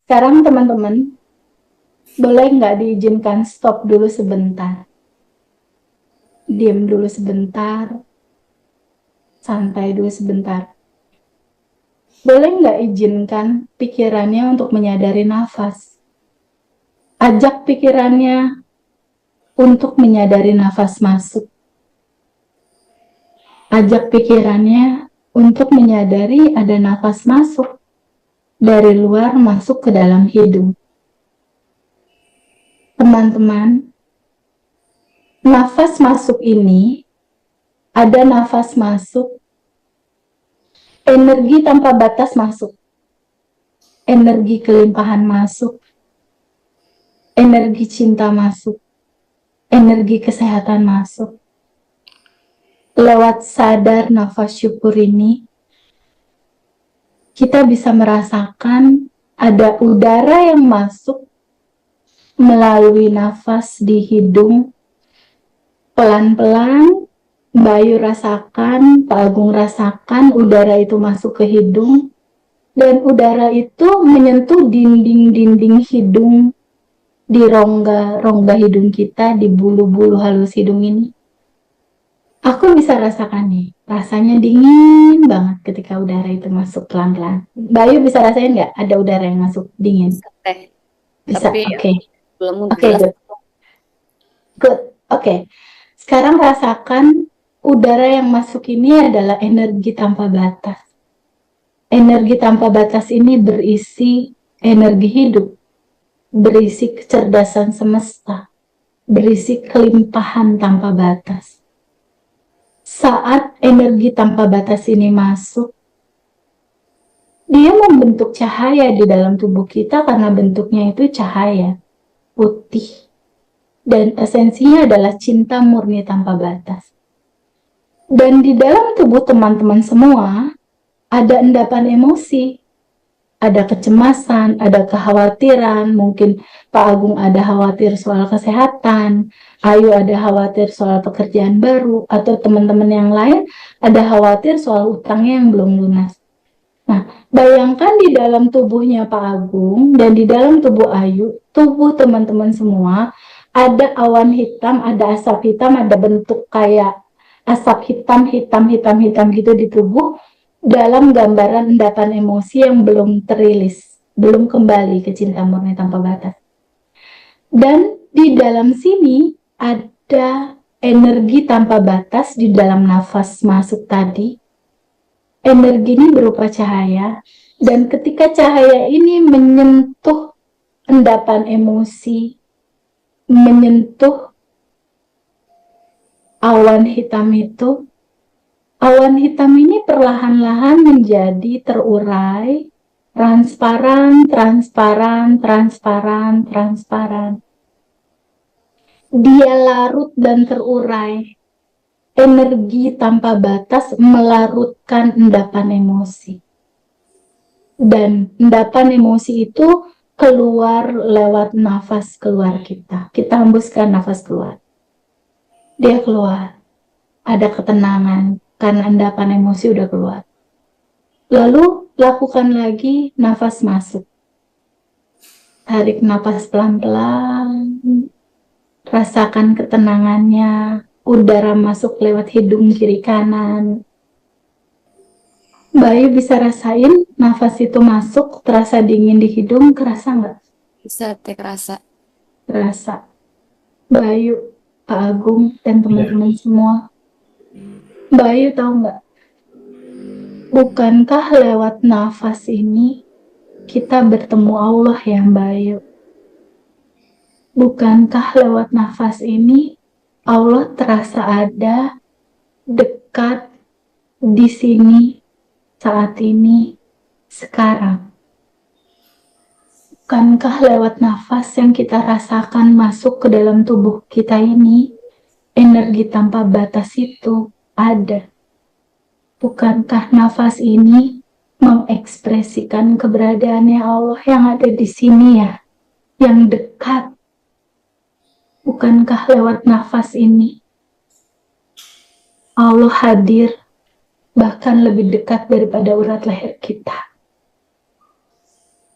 Sekarang teman-teman, boleh nggak diizinkan stop dulu sebentar? Diam dulu sebentar, santai dulu sebentar. Boleh nggak izinkan pikirannya untuk menyadari nafas? Ajak pikirannya untuk menyadari nafas masuk. Ajak pikirannya untuk menyadari ada nafas masuk dari luar masuk ke dalam hidung. Teman-teman, nafas masuk ini ada nafas masuk, energi tanpa batas masuk, energi kelimpahan masuk, energi cinta masuk, energi kesehatan masuk. Lewat sadar nafas syukur ini, kita bisa merasakan ada udara yang masuk melalui nafas di hidung. Pelan-pelan, Bayu rasakan, Pak Agung rasakan udara itu masuk ke hidung, dan udara itu menyentuh dinding-dinding hidung, di rongga-rongga hidung kita, di bulu-bulu halus hidung ini. Aku bisa rasakan nih, rasanya dingin banget ketika udara itu masuk pelan-pelan. Bayu bisa rasain nggak ada udara yang masuk dingin? Teh. Bisa, Tapi oke. belum Oke, jelas. good. Good, oke. Sekarang rasakan udara yang masuk ini adalah energi tanpa batas. Energi tanpa batas ini berisi energi hidup, berisi kecerdasan semesta, berisi kelimpahan tanpa batas. Saat energi tanpa batas ini masuk, dia membentuk cahaya di dalam tubuh kita karena bentuknya itu cahaya putih, dan esensinya adalah cinta murni tanpa batas. Dan di dalam tubuh teman-teman semua ada endapan emosi, ada kecemasan, ada kekhawatiran, mungkin Pak Agung ada khawatir soal kesehatan, Ayu ada khawatir soal pekerjaan baru, atau teman-teman yang lain ada khawatir soal utangnya yang belum lunas. Nah, bayangkan di dalam tubuhnya Pak Agung dan di dalam tubuh Ayu, tubuh teman-teman semua, ada awan hitam, ada asap hitam, ada bentuk kayak asap hitam, hitam, hitam, hitam gitu di tubuh, dalam gambaran endapan emosi yang belum terilis, belum kembali ke cinta murni tanpa batas. Dan di dalam sini ada energi tanpa batas di dalam nafas masuk tadi. Energi ini berupa cahaya, dan ketika cahaya ini menyentuh endapan emosi, menyentuh awan hitam itu, awan hitam ini perlahan-lahan menjadi terurai, transparan, transparan, transparan, transparan. Dia larut dan terurai. Energi tanpa batas melarutkan endapan emosi. Dan endapan emosi itu keluar lewat nafas keluar kita. Kita hembuskan nafas keluar. Dia keluar. Ada ketenangan karena endapan emosi udah keluar. Lalu lakukan lagi nafas masuk. Tarik nafas pelan-pelan. Rasakan ketenangannya. Udara masuk lewat hidung kiri kanan. Bayu bisa rasain nafas itu masuk, terasa dingin di hidung, kerasa nggak? Bisa teh kerasa. Kerasa. Bayu, Pak Agung, dan teman-teman semua. Bayu tahu nggak? Bukankah lewat nafas ini kita bertemu Allah yang Bayu? Bukankah lewat nafas ini Allah terasa ada, dekat, di sini, saat ini, sekarang? Bukankah lewat nafas yang kita rasakan masuk ke dalam tubuh kita ini, energi tanpa batas itu ada? Bukankah nafas ini mengekspresikan keberadaannya Allah yang ada di sini ya, yang dekat? Bukankah lewat nafas ini Allah hadir bahkan lebih dekat daripada urat leher kita?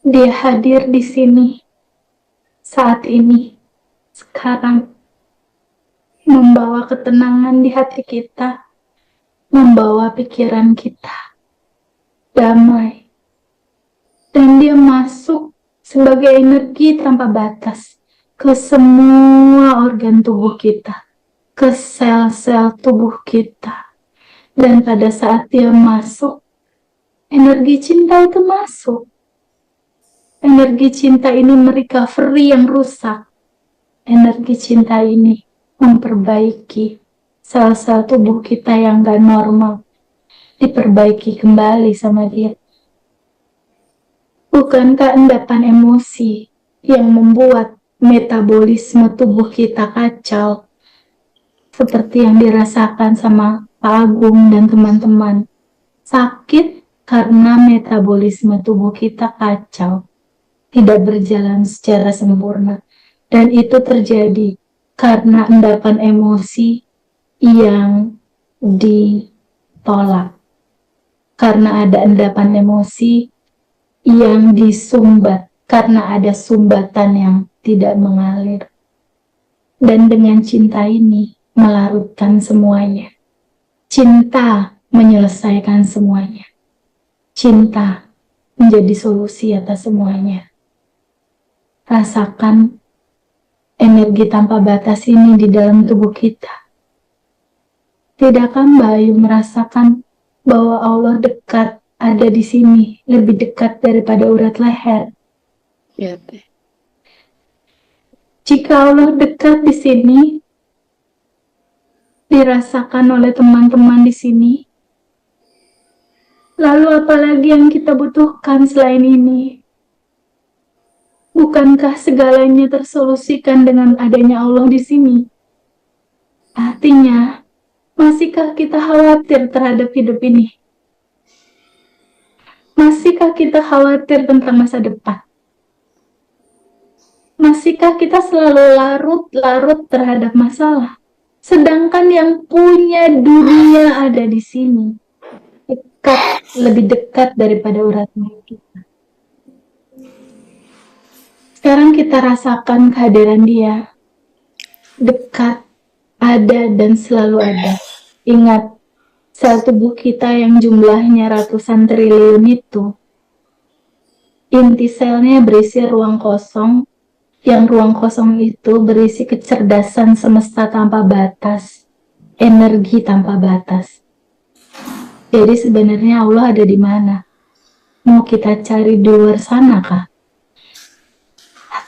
Dia hadir di sini, saat ini, sekarang, membawa ketenangan di hati kita, membawa pikiran kita damai. Dan dia masuk sebagai energi tanpa batas ke semua organ tubuh kita, ke sel-sel tubuh kita. Dan pada saat dia masuk, energi cinta itu masuk. Energi cinta ini merecovery yang rusak. Energi cinta ini memperbaiki sel-sel tubuh kita yang gak normal. Diperbaiki kembali sama dia. Bukankah endapan emosi yang membuat metabolisme tubuh kita kacau? Seperti yang dirasakan sama Pak Agung dan teman-teman. Sakit karena metabolisme tubuh kita kacau. Tidak berjalan secara sempurna. Dan itu terjadi karena endapan emosi yang ditolak. Karena ada endapan emosi yang disumbat, karena ada sumbatan yang tidak mengalir. Dan dengan cinta ini melarutkan semuanya. Cinta menyelesaikan semuanya. Cinta menjadi solusi atas semuanya. Rasakan energi tanpa batas ini di dalam tubuh kita. Tidakkah Mbak Ayu merasakan bahwa Allah dekat, ada di sini, lebih dekat daripada urat leher? Ya, Teh. Jika Allah dekat di sini, dirasakan oleh teman-teman di sini, lalu apalagi yang kita butuhkan selain ini? Bukankah segalanya tersolusikan dengan adanya Allah di sini? Artinya, masihkah kita khawatir terhadap hidup ini? Masihkah kita khawatir tentang masa depan? Masihkah kita selalu larut-larut terhadap masalah? Sedangkan yang punya dunia ada di sini, dekat, lebih dekat daripada urat nadi kita. Sekarang kita rasakan kehadiran dia, dekat, ada dan selalu ada. Ingat, sel tubuh kita yang jumlahnya ratusan triliun itu, inti selnya berisi ruang kosong, yang ruang kosong itu berisi kecerdasan semesta tanpa batas, energi tanpa batas. Jadi sebenarnya Allah ada di mana? Mau kita cari di luar sana kah?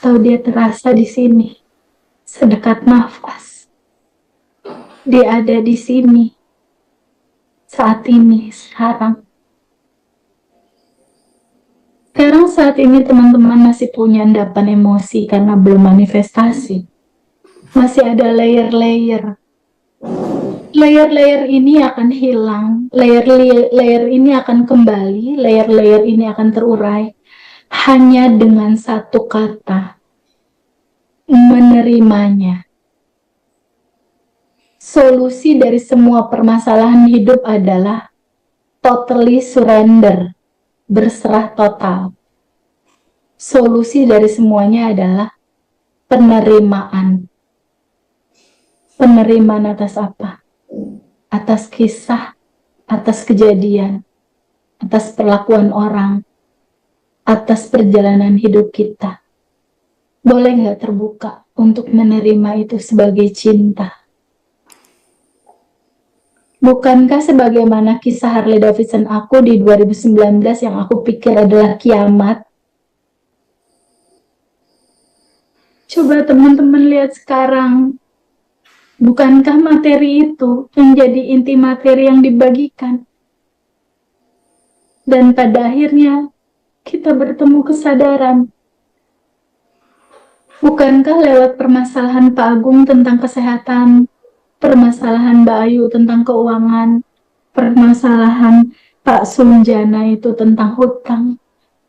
Atau dia terasa di sini, sedekat nafas? Dia ada di sini, saat ini, sekarang. Sekarang saat ini teman-teman masih punya endapan emosi karena belum manifestasi. Masih ada layer-layer. Layer-layer ini akan hilang, layer-layer ini akan kembali, layer-layer ini akan terurai. Hanya dengan satu kata, menerimanya. Solusi dari semua permasalahan hidup adalah totally surrender, berserah total. Solusi dari semuanya adalah penerimaan. Penerimaan atas apa? Atas kisah, atas kejadian, atas perlakuan orang, atas perjalanan hidup kita. Boleh nggak terbuka untuk menerima itu sebagai cinta? Bukankah sebagaimana kisah Harley Davidson aku di 2019 yang aku pikir adalah kiamat? Coba teman-teman lihat sekarang. Bukankah materi itu yang jadi inti materi yang dibagikan? Dan pada akhirnya kita bertemu kesadaran. Bukankah lewat permasalahan Pak Agung tentang kesehatan, permasalahan Mbak Ayu tentang keuangan, permasalahan Pak Sunjana itu tentang hutang,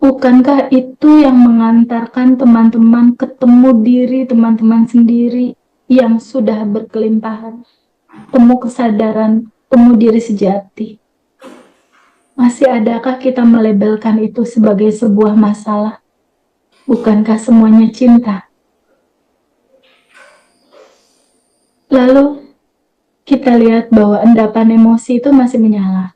bukankah itu yang mengantarkan teman-teman ketemu diri teman-teman sendiri yang sudah berkelimpahan, temu kesadaran, temu diri sejati? Masih adakah kita melabelkan itu sebagai sebuah masalah? Bukankah semuanya cinta? Lalu kita lihat bahwa endapan emosi itu masih menyala.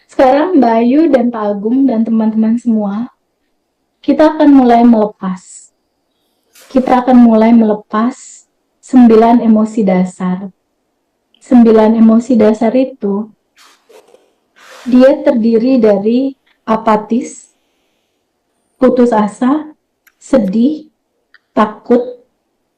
Sekarang Mbak Ayu dan Pak Agung dan teman-teman semua, kita akan mulai melepas. Kita akan mulai melepas 9 emosi dasar. 9 emosi dasar itu, dia terdiri dari apatis, putus asa, sedih, takut,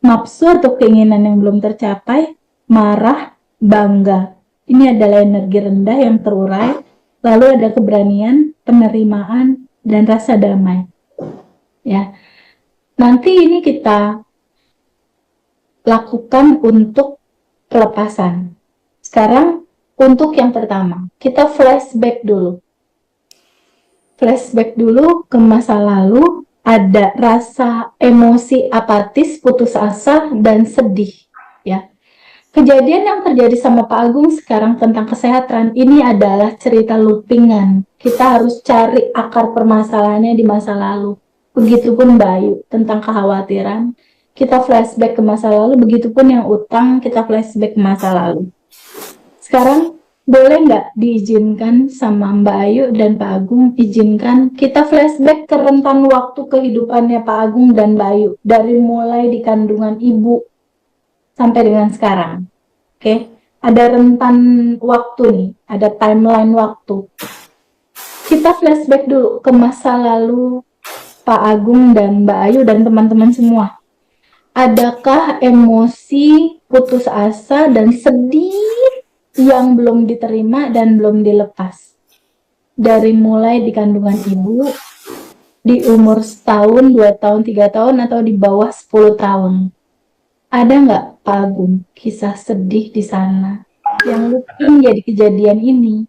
nafsu atau keinginan yang belum tercapai, marah, bangga. Ini adalah energi rendah yang terurai. Lalu ada keberanian, penerimaan, dan rasa damai. Ya, nanti ini kita lakukan untuk pelepasan. Sekarang untuk yang pertama, kita flashback dulu. Flashback dulu ke masa lalu, ada rasa emosi apatis, putus asa, dan sedih. Ya, kejadian yang terjadi sama Pak Agung sekarang tentang kesehatan ini adalah cerita loopingan. Kita harus cari akar permasalahannya di masa lalu. Begitupun Mbak Ayu tentang kekhawatiran, kita flashback ke masa lalu. Begitupun yang utang, kita flashback ke masa lalu. Sekarang boleh nggak diizinkan sama Mbak Ayu dan Pak Agung, izinkan kita flashback ke rentan waktu kehidupannya Pak Agung dan Mbak Ayu, dari mulai di kandungan ibu sampai dengan sekarang. Oke, ada rentan waktu nih, ada timeline waktu. Kita flashback dulu ke masa lalu Pak Agung dan Mbak Ayu dan teman-teman semua. Adakah emosi, putus asa, dan sedih yang belum diterima dan belum dilepas? Dari mulai di kandungan ibu, di umur setahun, 2 tahun, 3 tahun, atau di bawah 10 tahun. Ada nggak Pak Agung kisah sedih di sana yang looping jadi kejadian ini?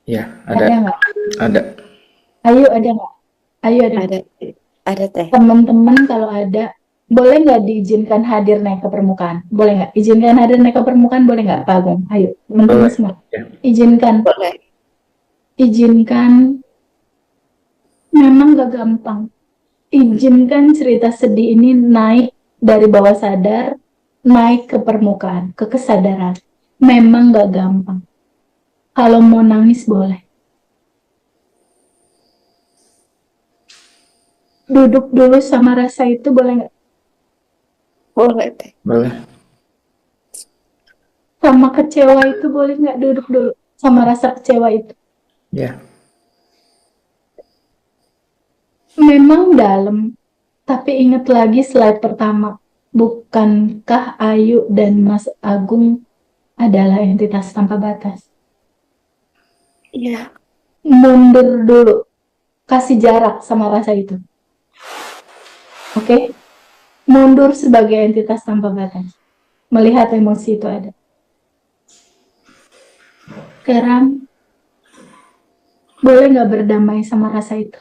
Ya, Ada ada. nggak? Ada. Ayo ada nggak? Ayo ada nggak? Ada teh. Teman-teman kalau ada, boleh nggak diizinkan hadir naik ke permukaan? Boleh nggak? Izinkan hadir naik ke permukaan, boleh nggak Pak Agung? Ayo, teman-teman Boleh. semua. Ya. Izinkan. Boleh. Izinkan. Memang nggak gampang. Izinkan cerita sedih ini naik dari bawah sadar, naik ke permukaan, ke kesadaran. Memang nggak gampang. Kalau mau nangis boleh. Duduk dulu sama rasa itu boleh nggak? Boleh teh. Boleh. Sama kecewa itu boleh nggak duduk dulu sama rasa kecewa itu? Ya. Memang dalam, tapi ingat lagi slide pertama. Bukankah Ayu dan Mas Agung adalah entitas tanpa batas? Iya. Mundur dulu, kasih jarak sama rasa itu. Oke? Mundur sebagai entitas tanpa batas. Melihat emosi itu ada. Sekarang, boleh nggak berdamai sama rasa itu?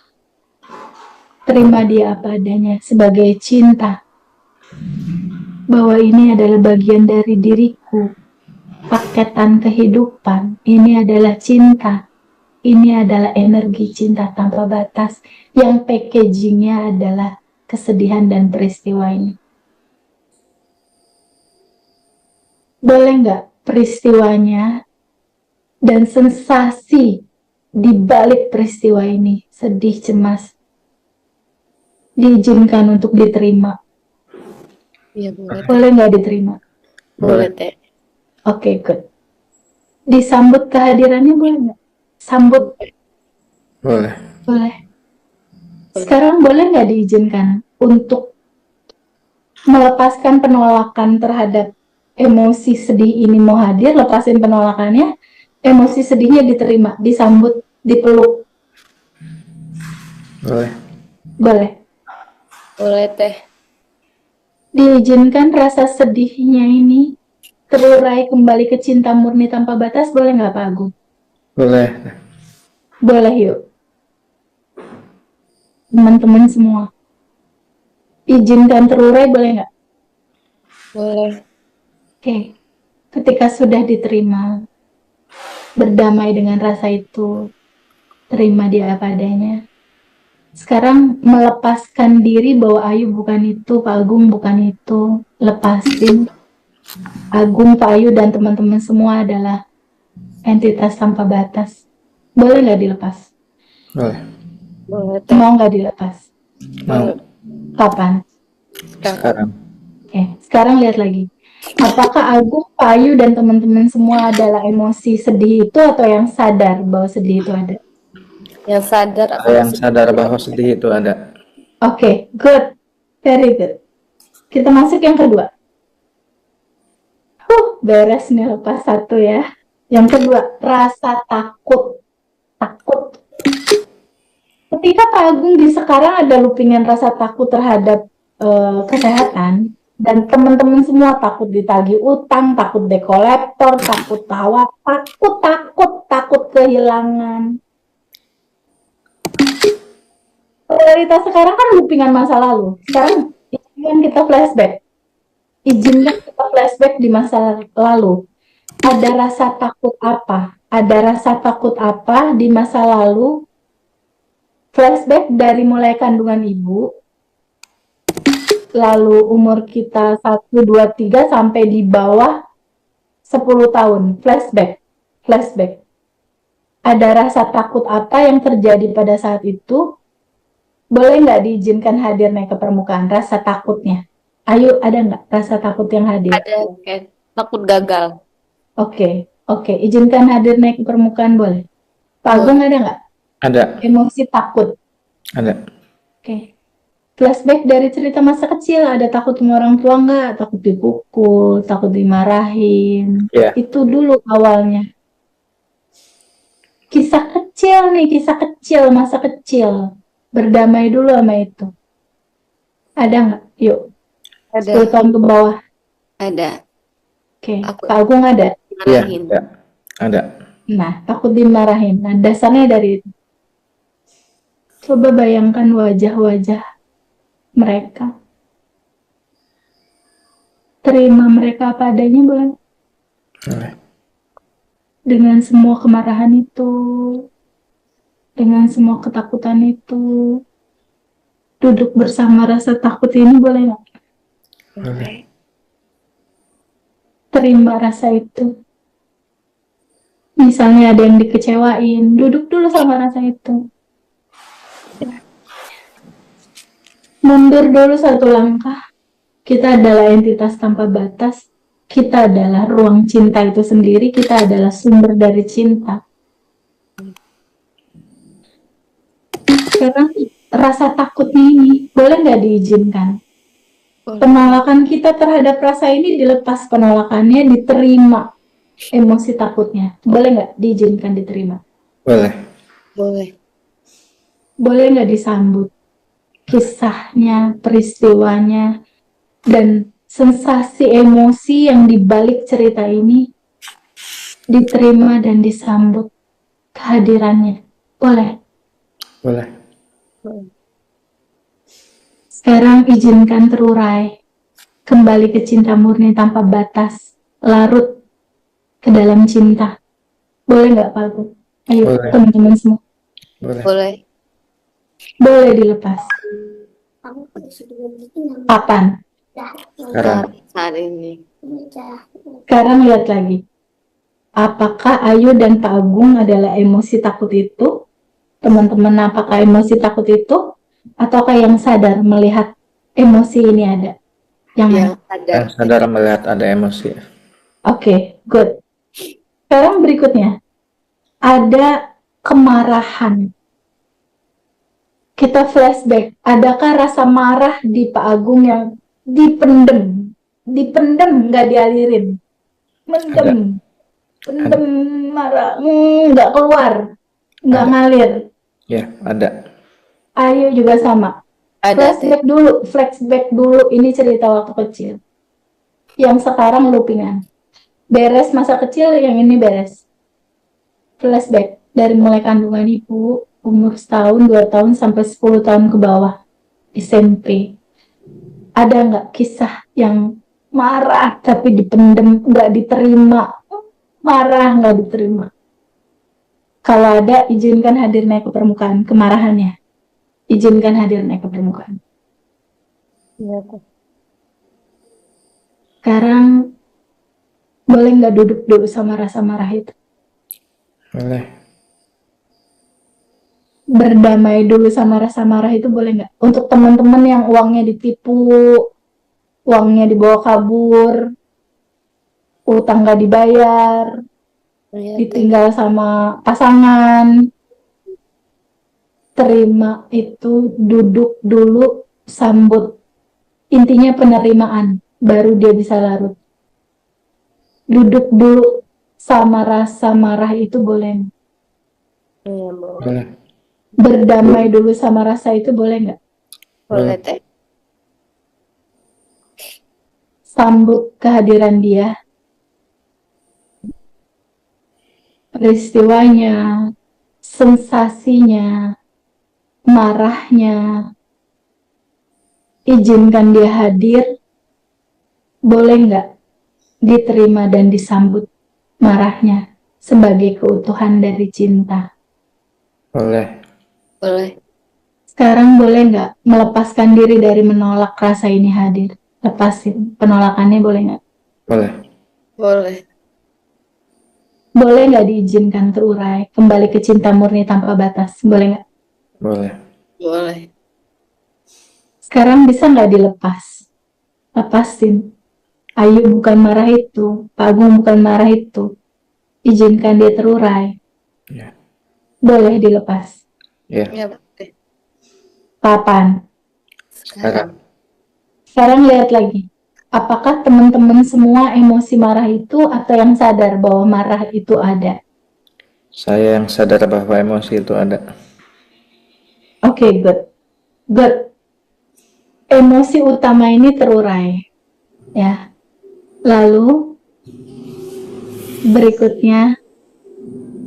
Terima dia apa adanya sebagai cinta. Bahwa ini adalah bagian dari diriku. Paketan kehidupan. Ini adalah cinta. Ini adalah energi cinta tanpa batas. Yang packagingnya adalah kesedihan dan peristiwa ini. Boleh nggak peristiwanya dan sensasi di balik peristiwa ini, sedih, cemas, diizinkan untuk diterima? Iya boleh teh. Boleh nggak diterima? Boleh teh. Oke, good. Disambut kehadirannya boleh nggak? Sambut. Boleh. Boleh. Sekarang boleh nggak diizinkan untuk melepaskan penolakan terhadap emosi sedih ini mau hadir, lepasin penolakannya, emosi sedihnya diterima, disambut, dipeluk. Boleh. Boleh. Boleh teh. Diizinkan rasa sedihnya ini terurai kembali ke cinta murni tanpa batas, boleh nggak Pak Agung? Boleh. Boleh yuk. Teman-teman semua. Izinkan terurai boleh nggak? Boleh. Oke. Ketika sudah diterima, berdamai dengan rasa itu, terima dia apa adanya. Sekarang melepaskan diri bahwa Ayu bukan itu, Pak Agung bukan itu. Lepasin. Agung, Pak Ayu, dan teman-teman semua adalah entitas tanpa batas. Boleh nggak dilepas? Boleh. Boleh, Teh. Mau nggak dilepas? Mau. Kapan? Sekarang. Oke, sekarang lihat lagi. Apakah Agung, Pak Ayu, dan teman-teman semua adalah emosi sedih itu atau yang sadar bahwa sedih itu ada? Yang sadar Ada akan yang sadar bahwa sedih itu ada. Oke, good. Very good. Kita masuk yang kedua. Beres nih lepas satu ya. Yang kedua, rasa takut. Takut. Ketika Pak Agung di sekarang ada loopingan rasa takut terhadap kesehatan, dan teman-teman semua takut ditagih utang, takut dekolektor, takut tawa, takut kehilangan. Realitas sekarang kan loopingan masa lalu. Sekarang izinkan kita flashback. Izinkan kita flashback di masa lalu. Ada rasa takut apa? Ada rasa takut apa di masa lalu? Flashback dari mulai kandungan ibu, lalu umur kita 1, 2, 3 sampai di bawah 10 tahun. Flashback. Ada rasa takut apa yang terjadi pada saat itu? Boleh nggak diizinkan hadir naik ke permukaan? Rasa takutnya. Ayo, ada nggak rasa takut yang hadir? ada kayak takut gagal. Oke. Izinkan hadir naik ke permukaan, boleh? Pak Agung ada nggak? Ada. Emosi takut. Ada. Oke. Flashback dari cerita masa kecil, ada takut sama orang tua nggak? Takut dipukul, takut dimarahin. Iya. Itu dulu awalnya. Kisah kecil, masa kecil. Berdamai dulu sama itu. Ada nggak? Yuk, 10 Ada. tahun ke bawah. Ada. Oke. Aku- Pak Agung ada? Iya. Marahin. Ada. Nah, takut dimarahin. Nah, dasarnya dari itu. Coba bayangkan wajah-wajah mereka. Terima mereka apa adanya, boleh? Boleh. Dengan semua kemarahan itu, dengan semua ketakutan itu, duduk bersama rasa takut ini, boleh nggak? Boleh. Terima rasa itu. Misalnya ada yang dikecewain, duduk dulu sama rasa itu. Mundur dulu satu langkah. Kita adalah entitas tanpa batas. Kita adalah ruang cinta itu sendiri. Kita adalah sumber dari cinta. Sekarang rasa takutnya ini boleh nggak diizinkan? Boleh. Penolakan kita terhadap rasa ini dilepas, penolakannya diterima. Emosi takutnya boleh nggak diizinkan diterima? Boleh. Boleh. Boleh nggak disambut kisahnya, peristiwanya, dan sensasi emosi yang dibalik cerita ini diterima dan disambut kehadirannya? Boleh. Boleh. Sekarang izinkan terurai kembali ke cinta murni tanpa batas, larut ke dalam cinta. Boleh nggak, Pak Agung? Ayo, Boleh. teman-teman semua. Boleh. Boleh. Boleh dilepas. Kapan? Sekarang. Saat ini. Sekarang lihat lagi. Apakah Ayu dan Pak Agung adalah emosi takut itu? Teman-teman, apakah emosi takut itu? Ataukah yang sadar melihat emosi ini ada? Yang mana? Yang sadar. Yang sadar melihat ada emosi. Oke, good. Sekarang berikutnya. Ada kemarahan. Kita flashback. Adakah rasa marah di Pak Agung yang dipendem? Dipendem, nggak dialirin. Mendem. Pendem marah. Nggak keluar. Nggak Ada. ngalir. Ya, ada. Ayo juga sama. Ada, Teh. Flashback dulu. Ini cerita waktu kecil. Yang sekarang loopingan. Beres masa kecil, yang ini beres. Flashback dari mulai kandungan ibu, umur setahun, 2 tahun, sampai 10 tahun ke bawah, SMP. Ada nggak kisah yang marah tapi dipendem, nggak diterima? Marah nggak diterima. Kalau ada, izinkan hadir naik ke permukaan kemarahannya. Izinkan hadir naik ke permukaan. Iya, Teh. Sekarang boleh nggak duduk dulu sama rasa marah itu? Boleh. Berdamai dulu sama rasa marah itu boleh nggak? Untuk teman-teman yang uangnya ditipu, uangnya dibawa kabur, utang nggak dibayar, Iya, Teh. ditinggal sama pasangan, terima itu, duduk dulu, sambut. Intinya penerimaan, baru dia bisa larut. Duduk dulu sama rasa marah itu boleh. Iya, boleh. Boleh. Berdamai dulu sama rasa itu boleh nggak? Boleh, Teh. Sambut kehadiran dia, peristiwanya, sensasinya, marahnya. Izinkan dia hadir, boleh nggak diterima dan disambut marahnya sebagai keutuhan dari cinta. Boleh. Boleh. Sekarang boleh nggak melepaskan diri dari menolak rasa ini hadir? Lepasin penolakannya, boleh nggak? Boleh. Boleh. Boleh nggak diizinkan terurai kembali ke cinta murni tanpa batas? Boleh nggak? Boleh. Boleh. Sekarang bisa nggak dilepas? Lepasin. Ayu bukan marah itu, Pak Agung bukan marah itu. Izinkan dia terurai. Ya. Boleh dilepas. Ya. Iya, Teh. Kapan? Sekarang. Sekarang lihat lagi. Apakah teman-teman semua emosi marah itu atau yang sadar bahwa marah itu ada? Saya yang sadar bahwa emosi itu ada. Oke, good. Good. Emosi utama ini terurai. Ya. Lalu berikutnya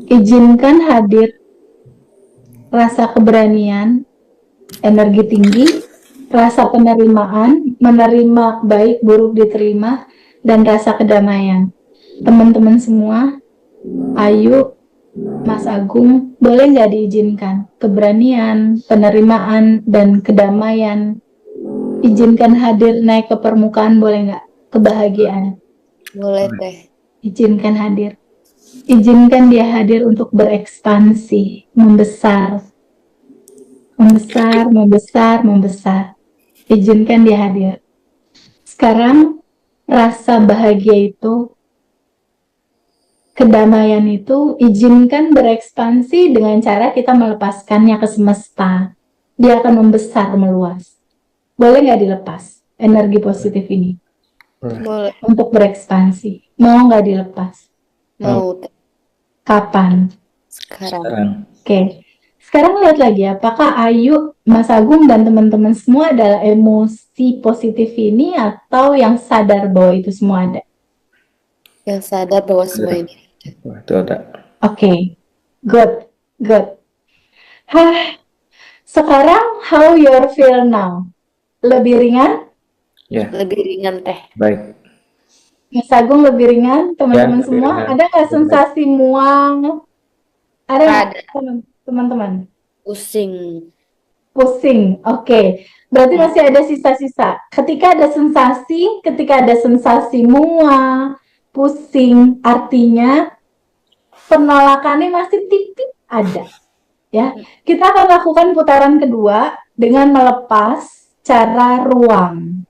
izinkan hadir rasa keberanian, energi tinggi, rasa penerimaan, menerima baik buruk diterima, dan rasa kedamaian. Teman-teman semua, Ayu, Mas Agung, boleh nggak diizinkan keberanian, penerimaan, dan kedamaian? Izinkan hadir naik ke permukaan, boleh nggak? Kebahagiaan. Boleh, Teh. Izinkan hadir. Izinkan dia hadir untuk berekspansi, membesar. Membesar, membesar, membesar. Izinkan dia hadir. Sekarang, rasa bahagia itu, kedamaian itu, izinkan berekspansi dengan cara kita melepaskannya ke semesta. Dia akan membesar, meluas. Boleh nggak dilepas energi positif ini Boleh. untuk berekspansi? Mau nggak dilepas? Mau, Teh. Kapan? Sekarang. Sekarang. Oke. Sekarang lihat lagi, apakah Ayu, Mas Agung, dan teman-teman semua adalah emosi positif ini atau yang sadar bahwa itu semua ada? Yang sadar bahwa semua ini. Wah, itu ada. Oke. Good. Good. Sekarang, how you feel now? Lebih ringan? Ya. Lebih ringan, Teh. Baik. Mas Agung lebih ringan? Teman-teman Ya, lebih semua? ringan. Ada nggak sensasi mual? Ada nggak, Ada. teman-teman? Pusing. Pusing, oke. Berarti masih ada sisa-sisa. Ketika ada sensasi mual, pusing, artinya penolakannya masih tipis ada. Ya, kita akan lakukan putaran kedua dengan melepas cara ruang.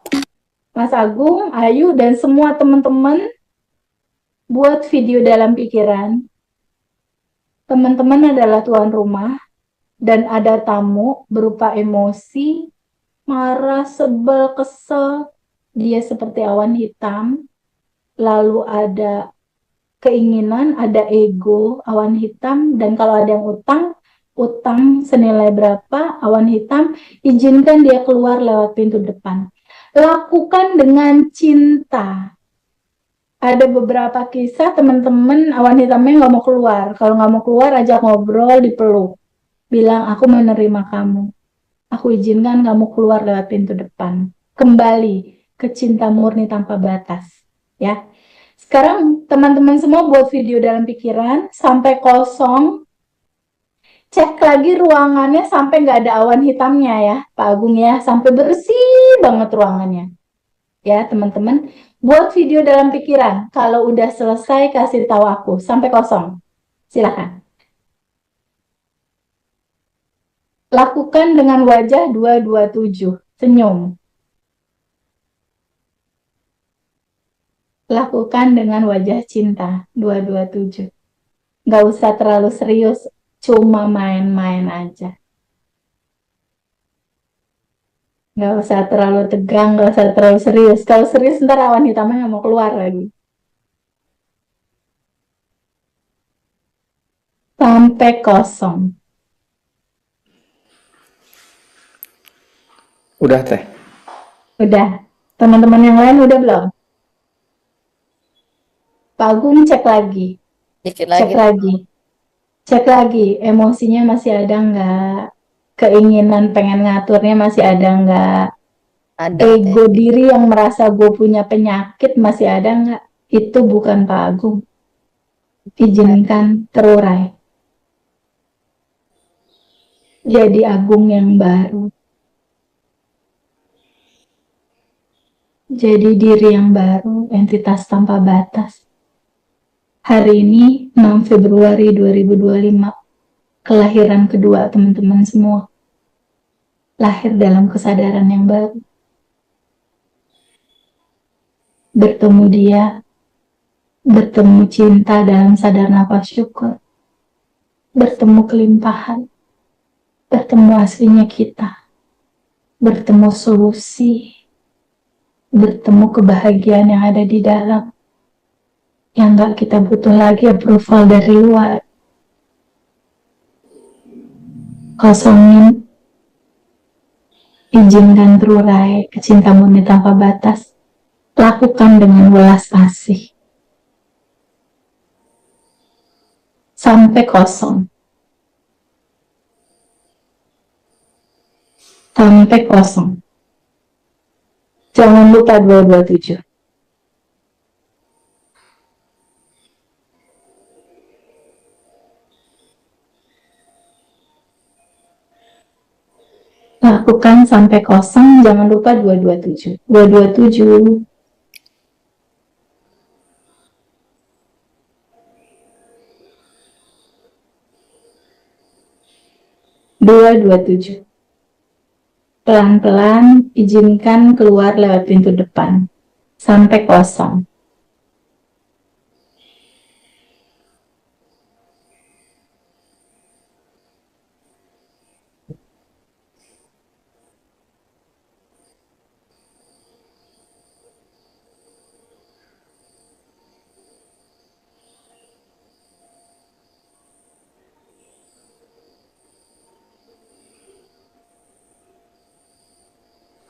Mas Agung, Ayu, dan semua teman-teman buat video dalam pikiran. Teman-teman adalah tuan rumah dan ada tamu berupa emosi, marah, sebel, kesel, dia seperti awan hitam. Lalu ada keinginan, ada ego, awan hitam. Dan kalau ada yang utang senilai berapa, awan hitam, izinkan dia keluar lewat pintu depan. Lakukan dengan cinta. Ada beberapa kisah teman-teman awan hitamnya nggak mau keluar. Kalau nggak mau keluar, ajak ngobrol, dipeluk. Bilang, aku menerima kamu. Aku izinkan kamu keluar lewat pintu depan. Kembali ke cinta murni tanpa batas. Ya. Sekarang teman-teman semua buat video dalam pikiran sampai kosong. Cek lagi ruangannya sampai nggak ada awan hitamnya ya, Pak Agung ya, sampai bersih banget ruangannya. Ya, teman-teman, buat video dalam pikiran. Kalau udah selesai kasih tahu aku sampai kosong. Silakan. Lakukan dengan wajah 227, senyum. Lakukan dengan wajah cinta 227. Nggak usah terlalu serius, cuma main-main aja. Nggak usah terlalu tegang, nggak usah terlalu serius. Kalau serius ntar awan hitamnya nggak mau keluar lagi. Sampai kosong. Udah teh. Udah. Teman-teman yang lain udah belum? Pak Agung cek lagi. Dikit Cek lagi. lagi. Cek lagi. Emosinya masih ada nggak? Keinginan pengen ngaturnya masih ada nggak? Ada teh. Ego diri yang merasa gue punya penyakit masih ada nggak? Itu bukan Pak Agung. Izinkan terurai. Jadi Agung yang baru. Jadi diri yang baru, entitas tanpa batas. Hari ini 6 Februari 2025, kelahiran kedua teman-teman semua. Lahir dalam kesadaran yang baru. Bertemu dia, bertemu cinta dalam sadar nafas syukur. Bertemu kelimpahan, bertemu aslinya kita. Bertemu solusi, bertemu kebahagiaan yang ada di dalam. Yang gak kita butuh lagi approval dari luar. Kosongin, izinkan terurai ke cinta murni tanpa batas. Lakukan dengan welas asih. Sampai kosong. Sampai kosong. Jangan lupa 227. Lakukan sampai kosong, jangan lupa 227. 227. 227. Pelan-pelan izinkan keluar lewat pintu depan. Sampai kosong.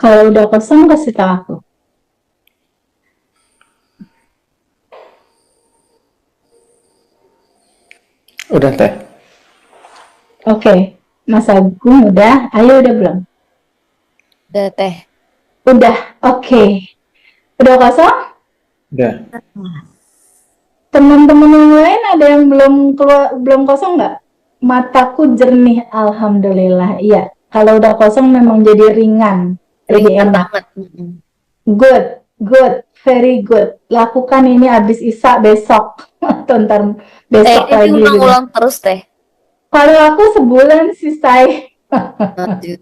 Kalau udah kosong kasih tahu aku. Udah teh. Oke, Mas Agung udah, Ayo udah belum? Udah teh. Udah, oke. Udah kosong? Udah. Teman-teman yang lain ada yang belum kosong nggak? Mataku jernih, alhamdulillah. Iya, kalau udah kosong memang jadi ringan, lebih Ringan enak. banget. Good, very good. Lakukan ini abis Isya besok atau ntar besok Ini lagi. gitu. diulang-ulang terus teh. Kalau aku sebulan sih, say. Lanjut.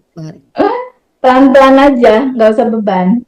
Pelan-pelan aja, nggak usah beban.